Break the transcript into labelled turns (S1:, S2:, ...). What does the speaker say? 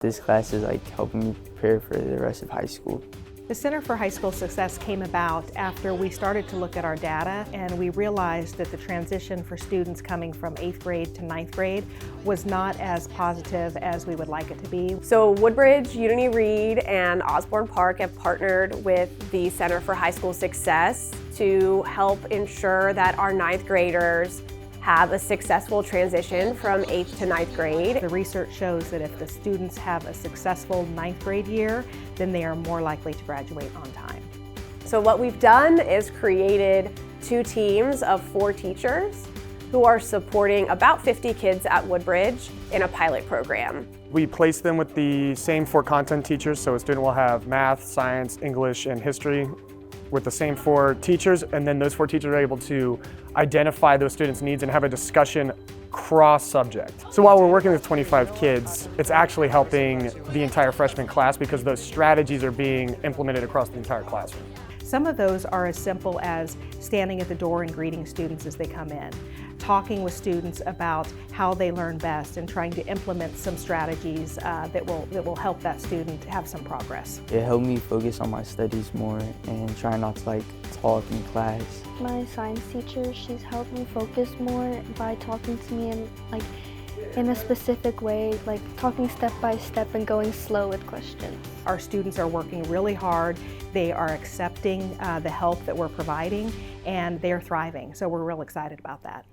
S1: This class is like helping me prepare for the rest of high school.
S2: The Center for High School Success came about after we started to look at our data, and we realized that the transition for students coming from 8th grade to 9th grade was not as positive as we would like it to be.
S3: So Woodbridge, Unity Reed, and Osbourn Park have partnered with the Center for High School Success to help ensure that our 9th graders have a successful transition from 8th to 9th grade.
S2: The research shows that if the students have a successful 9th grade year, then they are more likely to graduate on time.
S3: So what we've done is created 2 teams of 4 teachers who are supporting about 50 kids at Woodbridge in a pilot program.
S4: We place them with the same 4 content teachers, so a student will have math, science, English, and history with the same 4 teachers, and then those 4 teachers are able to identify those students' needs and have a discussion cross-subject. So while we're working with 25 kids, it's actually helping the entire freshman class because those strategies are being implemented across the entire classroom.
S2: Some of those are as simple as standing at the door and greeting students as they come in, talking with students about how they learn best and trying to implement some strategies that will help that student have some progress.
S1: It helped me focus on my studies more and try not to talk in class.
S5: My science teacher, she's helped me focus more by talking to me in a specific way, like talking step by step and going slow with questions.
S2: Our students are working really hard. They are accepting the help that we're providing, and they're thriving. So we're real excited about that.